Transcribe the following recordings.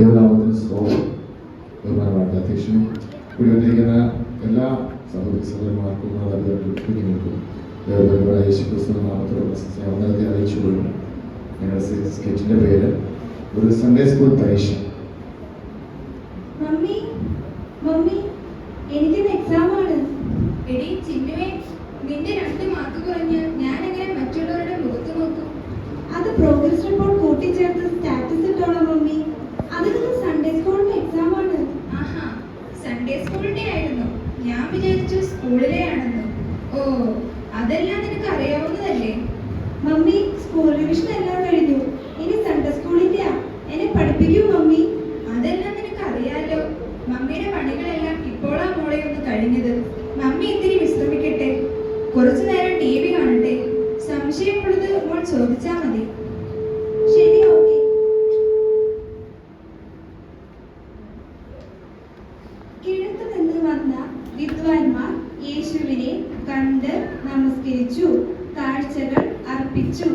ദൈവനാമത്തിന് സ്തോത്രം. ബഹുമാനപ്പെട്ട അധ്യക്ഷനും കൂടിവന്നിരിക്കുന്ന എല്ലാ സഹോദരി സഹോദരന്മാർക്കും കുഞ്ഞുങ്ങൾക്കും ദൈവപരമായ യേശുക്രിസ്തു നാമത്തോടുള്ള സ്നേഹത്തെ അറിയിച്ചുകൊള്ളും. ഞങ്ങളുടെ സ്കെച്ചിന്റെ പേര് ഒരു സൺഡേ സ്കൂൾ പരീക്ഷ. നിന്റെ 2 മാർക്ക് കുറഞ്ഞ് ഞാൻ എങ്ങനെ മറ്റുള്ളവരുടെ മുഖത്ത് നോക്കും? അത് പ്രോഗ്രസ് റിപ്പോർട്ട് കൂട്ടിച്ചേർത്ത് സ്റ്റാറ്റസ് ഇട്ടോളാം മമ്മി. അതിന് സൺഡേ സ്കൂളിന്റെ എക്സാം ആണ്. ആഹാ, സൺഡേ സ്കൂളിന്റെ ആയിരുന്നു. ഞാൻ വിചാരിച്ചു സ്കൂളിലെ ആണെന്ന്. ഓ, അതെല്ലാം നിനക്ക് അറിയാവുന്നതല്ലേ? മമ്മി, സ്കൂൾ റിവിഷൻ എല്ലാം കഴിഞ്ഞു. ഇനി സൺഡേ സ്കൂളിന്റെ എന്നെ പഠിപ്പിക്കൂ മമ്മി. അതെല്ലാം നിനക്ക് അറിയാലോ. മമ്മിയുടെ പണികളെല്ലാം ഇപ്പോഴാ മോളെ ഒന്ന് കഴിഞ്ഞത്. മമ്മി ഇത്തിരി വിശ്രമിക്കട്ടെ, കുറച്ചു നേരം TV കാണട്ടെ. സംശയമുള്ളത് മോൾ ചോദിച്ചാ മതി. ശരി, ഓക്കെ. കിഴക്ക് നിന്ന് വന്ന വിദ്വാൻമാർ യേശുവിനെ കണ്ട് നമസ്കരിച്ചു, കാഴ്ചകൾ അർപ്പിച്ചു.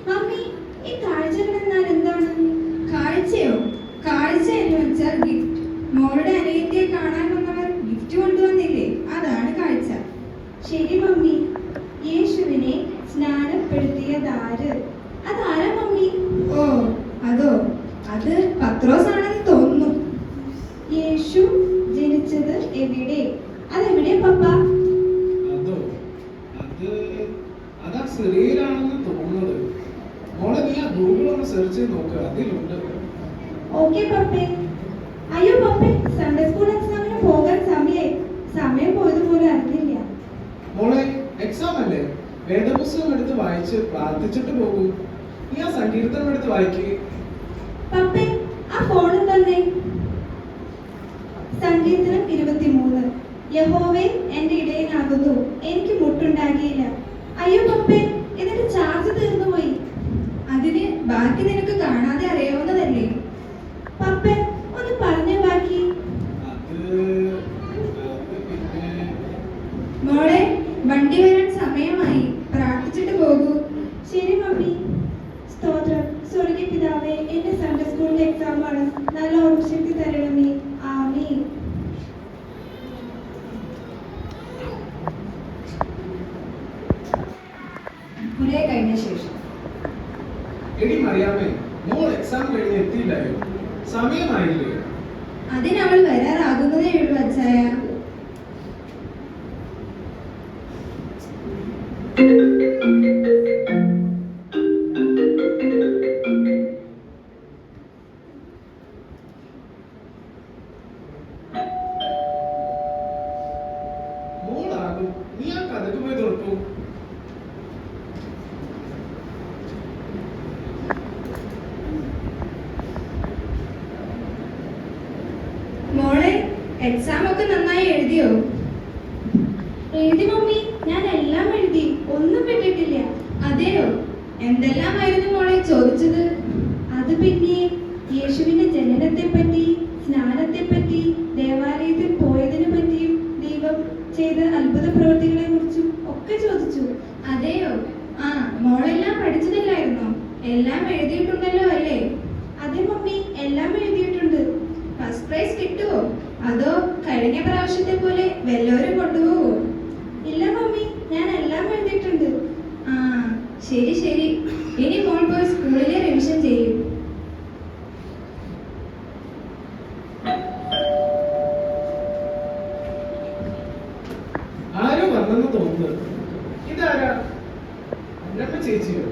മമ്മി, ഈ കാഴ്ചകൾ എന്നാൽ എന്താണ്? കാഴ്ചയോ? കാഴ്ച എന്ന് വെച്ചാൽ ഗിഫ്റ്റ്. മോളുടെ അനിയത്തിയെ കാണാൻ വന്നവർ ഗിഫ്റ്റ് കൊണ്ടുവന്നില്ലേ, അതാണ് കാഴ്ച. ശരി മമ്മി. യേശുവിനെ സ്നാനപ്പെടുത്തിയതാര്? അതാരാ മമ്മി? ഓ, അതോ, അത് പത്രോസ് ആണെന്ന് തോന്നുന്നു. യേശു ജനിച്ചത് എവിടെ? അതെവിടെ പപ്പ? അതോ, അതാ സിറിയയിലാണെന്ന് തോന്നുന്നത്. മോളെ, നീ ആ ഗൂഗിൾ ഒന്ന് സെർച്ച് ചെയ്ത് നോക്കുക, അതിലുണ്ട്. ഓക്കെ പപ്പേ. അയ്യോ പപ്പേ, സൺഡേ സ്കൂൾ എക്സാമിന് പോകാൻ സമയം പോയതുപോലെ അറിഞ്ഞില്ല. മോളെ, എക്സാം അല്ലേ? വേദപുസ്തകം എടുത്ത് വായിച്ച് പ്രാർത്ഥിച്ചിട്ട് പോകൂ. നീ ആ സങ്കീർത്തനം എടുത്ത് വായിക്കേ. പപ്പേ, ആ ഫോണും തന്നെ. സങ്കീർത്തനം 23. യഹോവേ എന്റെ ഇടയനാകുന്നു, എനിക്ക് മുട്ടുണ്ടാകിയില്ല. അയ്യോ പപ്പേ, ഇതിന്റെ ചാർജ് തീർന്നുപോയി. അതിന് ബാക്കി നിനക്ക് കാണാതെ അറിയാവുന്നതല്ലേ? പപ്പേ, ഒന്ന് പറഞ്ഞ ബാക്കി. മോളെ, വണ്ടി വരാൻ സമയമായി, പ്രാർത്ഥിച്ചിട്ട് പോകൂ. ശരി മമ്മി. സ്തോത്രം. സ്വർഗീയ പിതാവേ, എന്റെ സൺഡേ സ്കൂളിന്റെ എക്സാം ആണ്. നല്ല ഓർമ്മശക്തി തരണമേ. ആമീൻ. കുറെ കഴിഞ്ഞ ശേഷം എടി മറിയാമേ, മോൾ എക്സാം കഴിഞ്ഞ് എത്തിയില്ലായോ? സമയമായില്ലേ? അതിനവൾ വരാറാകുന്നതേ ഉള്ളൂ അച്ചായ. മോളാകും, നീ ആ കഥക്ക് പോയി തുറക്കൂ. മോളെ, എക്സാം ഒക്കെ നന്നായി എഴുതിയോ? എഴുതി മമ്മി, ഞാൻ എല്ലാം എഴുതി, ഒന്നും വിട്ടിട്ടില്ല. അതെയോ? എന്തെല്ലാമായിരുന്നു മോളെ ചോദിച്ചത്? അത് പിന്നെ യേശുവിന്റെ ജനനത്തെ പറ്റി, സ്നാനത്തെ പറ്റി, ദേവാലയത്തിൽ പോയതിനെ പറ്റിയും ദൈവം ചെയ്ത അത്ഭുത പ്രവൃത്തികളെ കുറിച്ചും ഒക്കെ ചോദിച്ചു. അതെയോ? ആ, മോളെല്ലാം പഠിച്ചതല്ലായിരുന്നോ? എല്ലാം എഴുതിയിട്ടുണ്ടല്ലോ അല്ലേ? അതെ മമ്മി, എല്ലാം എഴുതിയിട്ടുണ്ട്. ഫസ്റ്റ് പ്രൈസ് കിട്ടുവോ? അതോ കഴിഞ്ഞ പ്രാവശ്യത്തെ പോലെ വല്ലവരും കൊണ്ടുപോവോ? ഇല്ല മമ്മി, ഞാൻ എല്ലാം എഴുതിയിട്ടുണ്ട്. ആ, ശരി ശരി. ഇനി മോൾ പോയി സ്കൂളിലെ റിവിഷൻ ചെയ്യും. ആരോ വന്നെന്ന് തോന്നുന്നത്. ഇതാരാ? അന്നമ്മ ചേച്ചിയോ?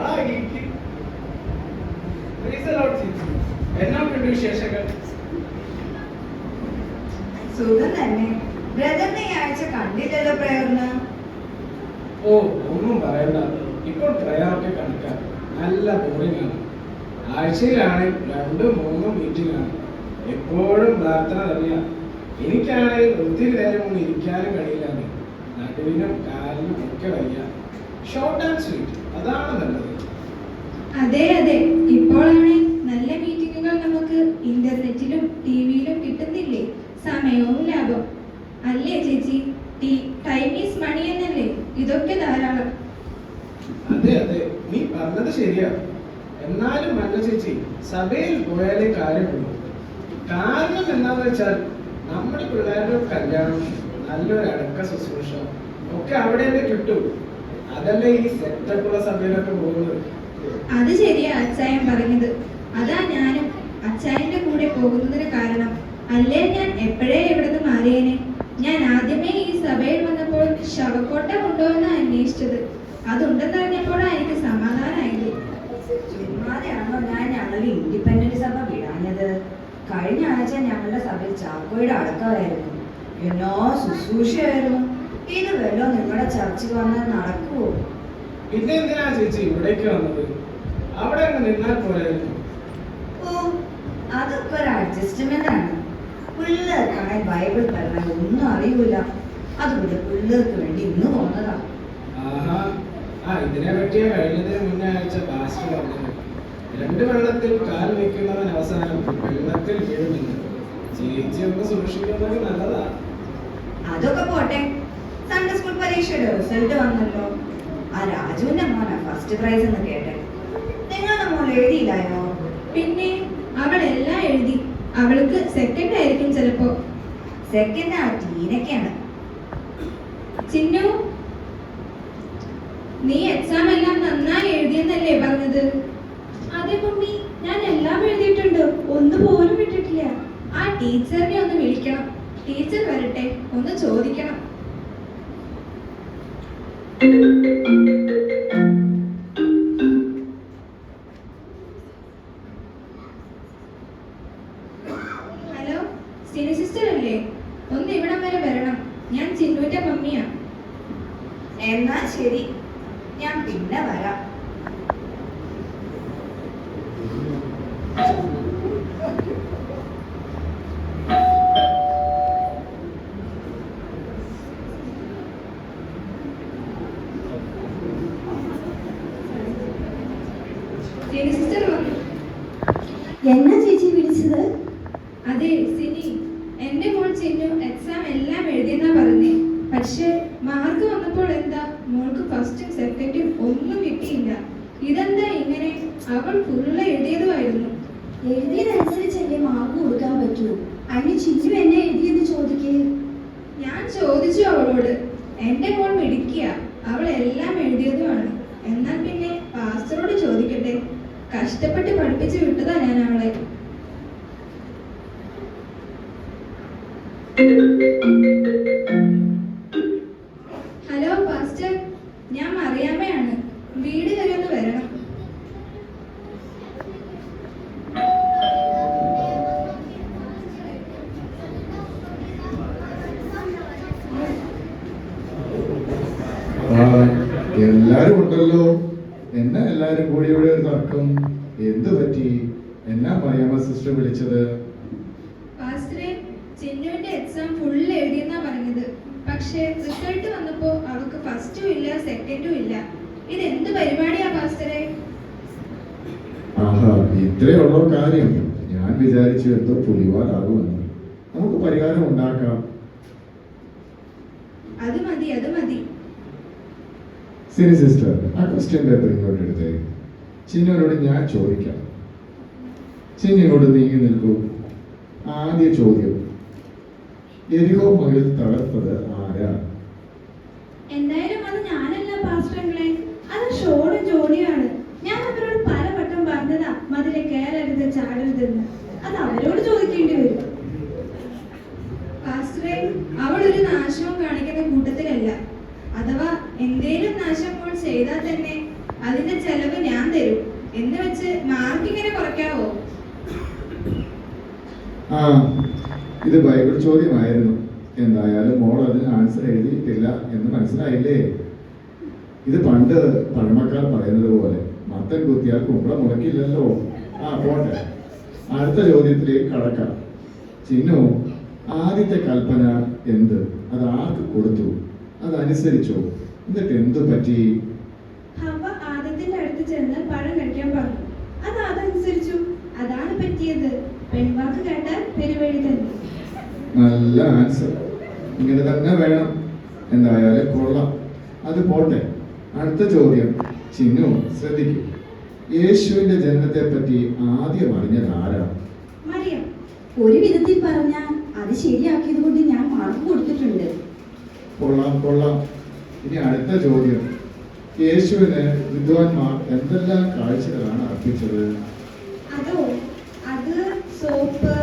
ആ, ഇരിക്ക്. Praise the Lord ചേച്ചി. എന്നാ വിശേഷങ്ങൾ? സുഖം തന്നെ. ബ്രദറിനെ ഈ ആഴ്ച കണ്ടില്ലല്ലോ പ്രയറിന്. ഓ, ഒന്നും പറയണ്ട. ഇപ്പോൾ പ്രയാറൊക്കെ കണക്കാം. നല്ല ബോറിംഗ് ആണ്. ആഴ്ചയിലാണ് 2-3 മീറ്റിംഗ് ആണ്. എപ്പോഴും പ്രാർത്ഥന തന്നെയാണ്. എനിക്കാണെങ്കിൽ ഒത്തിരി നേരം ഒന്നും ഇരിക്കാനും കഴിയില്ല. നടുവിനും കാലിനും ഒക്കെ വയ്യ. ഷോർട്ട് ആൻഡ് സ്വീറ്റ്, അതാണ് നല്ലത്. അതെ അതെ, ഇപ്പോഴാണ് നല്ല മീറ്റിങ്ങുകൾ നമുക്ക് ഇന്റർനെറ്റിലും ടിവിയിലും കിട്ടുന്നില്ലേ? സമയവും ലാഭം അല്ലേ ചേച്ചി? ടൈം ഈസ് മണി എന്നല്ലേ? ഇതൊക്കെ ധാരാളം. അതെ അതെ, നീ പറഞ്ഞത് ശരിയാ. എന്നാലും മഞ്ഞ ചേച്ചി ചേച്ചി സഭയിൽ പോയാലേ കാര്യമുള്ളൂ. കാരണം എന്താന്ന് വെച്ചാൽ നമ്മുടെ പിള്ളേരുടെ കല്യാണം, നല്ലൊരു അടക്ക ശുശ്രൂഷ ഒക്കെ അവിടെ തന്നെ കിട്ടും. അതല്ലേ ഈ സെറ്റപ്പുള്ള സഭയിലൊക്കെ പോകുന്നത്. അത് ശരിയാ അച്ചായൻ പറഞ്ഞത്. അതാ ഞാനും അച്ചായന്റെ കൂടെ പോകുന്നതിന് കാരണം. അല്ലേ ഞാൻ എപ്പോഴേ ഇവിടുന്ന് മാറിയേനെ. ഞാൻ ആദ്യമേ ഈ സഭയിൽ വന്നപ്പോൾ ശവക്കോട്ട ഉണ്ടോ എന്ന് അന്വേഷിച്ചത്. അതുണ്ടെന്നറിഞ്ഞപ്പോഴാണ് എനിക്ക് സമാധാനമായത്. ചുമ്മാതെയാണോ ഞാൻ ഞങ്ങളുടെ ഇൻഡിപെൻഡന്റ് സഭ വിടാഞ്ഞത്? കഴിഞ്ഞ ആഴ്ച ഞങ്ങളുടെ സഭയിൽ ചാക്കോയുടെ അടക്കമായിരുന്നു. എന്നോ ശുശ്രൂഷയായിരുന്നു. ഇത് വല്ലോ നിങ്ങളുടെ ചർച്ചിൽ വന്നാൽ നടക്കുവോ? പിന്നെ എന്തിനാ ചേച്ചി ഇവിടേക്ക് വന്നത്? അവിടെ അങ്ങ് നിന്നാൽ പോരായിരുന്നു. ഓ, അതൊക്കെ ഒരു അഡ്ജസ്റ്റ്മെന്റ് ആണ്. പിള്ളേർക്കാണെ ബൈബിൾ പറഞ്ഞാൽ ഒന്നും അറിയൂല. അതുകൊണ്ട് പിള്ളേർക്ക് വേണ്ടി ഇന്ന് പോന്നതാ. ആഹാ, ഇതിനെ പറ്റിയ കഴിഞ്ഞതിന് മുന്നേ ആഴ്ച പാസ്റ്റർ പറഞ്ഞത്. 2 വെള്ളത്തിൽ കാൽ വെക്കുന്നവൻ അവസാനം വെള്ളത്തിൽ വീഴുമെന്ന്. ചേച്ചി ഒന്ന് സൂക്ഷിക്കുന്നത് നല്ലതാ. അതൊക്കെ പോട്ടെ, സൺഡേ സ്കൂൾ പരീക്ഷയുടെ റിസൾട്ട് വന്നല്ലോ. ആ രാജുവിന്റെ മോനാ ഫസ്റ്റ് പ്രൈസ് എന്ന് കേട്ടെ. നിങ്ങളുടെ മോൾ എഴുതിയില്ലായോ? പിന്നെ അവൾ എല്ലാം എഴുതി. അവൾക്ക് സെക്കൻഡ് ആയിരിക്കും ചിലപ്പോ. സെക്കൻഡ് ആ ടീനൊക്കെയാണ്. ചിന്നു, നീ എക്സാം എല്ലാം നന്നായി എഴുതിയെന്നല്ലേ പറഞ്ഞത്? അതെ മമ്മി, ഞാൻ എല്ലാം എഴുതിയിട്ടുണ്ട്, ഒന്നുപോലും വിട്ടിട്ടില്ല. ആ ടീച്ചറിനെ ഒന്ന് വിളിക്കണം. ടീച്ചർ വരട്ടെ, ഒന്ന് ചോദിക്കണം. ഹലോ, സിനി സിസ്റ്റർ അല്ലേ? ഒന്ന് ഇവിടം വരെ വരണം. ഞാൻ ചിന്നുവിന്റെ മമ്മിയാ. എന്നാ ശരി, ഞാൻ പിന്നെ വരാം. സിനി സിസ്റ്റർ വന്നു. എന്നാ ചേച്ചി വിളിച്ചത്? അതെ സിനി, എന്റെ മോൾ ചിന്നു എക്സാം എല്ലാം എഴുതിയെന്നാ പറഞ്ഞേ. പക്ഷെ മാർക്ക് വന്നപ്പോൾ എന്താ മോൾക്ക് ഫസ്റ്റും സെക്കൻഡും ഒന്നും കിട്ടിയില്ല. ഇതെന്താ ഇങ്ങനെ? അവൾ ഫുള്ള് എഴുതിയതുമായിരുന്നു. എഴുതിയതനുസരിച്ചല്ലേ മാർക്ക് കൊടുക്കാൻ പറ്റൂ. അതിന് ചിന്നു എന്നെ എഴുതിയെന്ന് ചോദിക്കേ. ഞാൻ ചോദിച്ചു അവളോട്. എന്റെ മോൾ മിടുക്കിയ, അവൾ എല്ലാം എഴുതിയതുമാണ്. എന്നാൽ പിന്നെ പാസ്റ്ററോട് ചോദിക്കട്ടെ. കഷ്ടപ്പെട്ട് പഠിപ്പിച്ചു വിട്ടതാ ഞാൻ അവളെ. ഹലോ പാസ്റ്റർ, ഞാൻ മറിയാമ്മയാണ്. വീട് വരെ ഒന്ന് വരണം. എല്ലാരും ഉണ്ടല്ലോ. എന്നാ എല്ലാരും കൂടി ഇവിടെ ഒരു തർക്കം? എന്ത് പറ്റി? എന്നാ മറിയാമ്മ സിസ്റ്റർ വിളിച്ചത്? പാസ്റ്ററെ, ചിന്നുവിന്റെ എക്സാം ഫുള്ള് എഴുതിയെന്നാ പറഞ്ഞത്. പക്ഷേ റിസൾട്ട് വന്നപ്പോ അവൾക്ക് ഫസ്റ്റും ഇല്ല സെക്കൻഡും ഇല്ല. ഇത് എന്ത് പരിപാടിയാ പാസ്റ്ററെ? ആഹാ, ഇത്രയുള്ള കാര്യം. ഞാൻ വിചാരിച്ചു എന്തോ പുലിവാലാകുമെന്ന്. നമുക്ക് പരിഹാരം ഉണ്ടാക്കാം. അത് മതി, അത് മതി. സിനി സിസ്റ്റർ, ആ ക്വസ്റ്റ്യൻ പേപ്പർ ഇങ്ങോട്ട് എടുത്തേ. ചിന്നുവിനോട് ഞാൻ ചോദിക്കാം. ചിന്നിനോട് നീങ്ങി നിൽക്കൂ. ആദ്യ ചോദ്യം, എരിഹോ മതിൽ തകർത്തത് ആരാ? എന്തായാലും അത് ഞാനല്ല പാസ്റ്ററങ്ങളെ, അത് ഷോണും ജോണിയാണ്. ഞാൻ അവരോട് പലവട്ടം പറഞ്ഞതാ മതിലെ കയറരുത് ചാടരുതെന്ന്. അത് അവരോട് ചോദിക്കേണ്ടി വരും. പാസ്റ്ററെ, അവൾ ഒരു നാശവും കാണിക്കുന്ന കൂട്ടത്തിലല്ല. അഥവാ എന്തേലും നാശം മോൾ ചെയ്താൽ തന്നെ അതിന്റെ ചെലവ് ഞാൻ തരും എന്ന് വെച്ച് മാർക്ക് ഇങ്ങനെ കുറയ്ക്കാവോ? ആ, ഇത് ബൈബിൾ ചോദ്യമായിരുന്നു. എന്തായാലും മോൾ അതിന് ആൻസർ എഴുതിയിട്ടില്ല എന്ന് മനസ്സിലായില്ലേ? ഇത് പണ്ട് പഴമക്കാർ പറയുന്നത് പോലെ മത്തൻ കുത്തിയാൽ കുമ്പള മുളക്കില്ലല്ലോ. ആ പോട്ടെ, അടുത്ത ചോദ്യത്തിലേക്ക് കടക്കാം. ചിന്നു, ആദ്യത്തെ കൽപ്പന എന്ത്? അത് ആർക്ക് കൊടുത്തു? അതനുസരിച്ചോ? എന്നിട്ട് എന്തു പറ്റി? ഹവ്വ ആദത്തിന്റെ അടുത്ത് ചെന്ന് പഴം കഴിക്കാൻ പറഞ്ഞു. അത് അതനുസരിച്ചു. അതാണ് പറ്റിയത്. പെൺവാക്ക് കേട്ടാൽ പെരുവഴി തന്നെ. നല്ല ആൻസർ. ഇങ്ങനെ തന്നെ വേണം. എന്തായാലും കൊള്ളാം. അത് പോട്ടെ, അടുത്ത ചോദ്യം. ചിന്നു ശ്രദ്ധിക്കൂ. യേശുവിന്റെ ജനനത്തെ പറ്റി ആദ്യം അറിഞ്ഞത് ആരാ? മറിയം. ഒരു വിധത്തിൽ പറഞ്ഞാൽ അത് ശരിയാക്കിയത് കൊണ്ട് ഞാൻ മാർക്ക് കൊടുത്തിട്ടുണ്ട്. കൊള്ളാം കൊള്ളാം. ഇനി അടുത്ത ചോദ്യം, യേശുവിന് വിദ്വാൻമാർ എന്തെല്ലാം കാഴ്ചകളാണ് അർപ്പിച്ചത്? അതോ അത് സോപ്പ്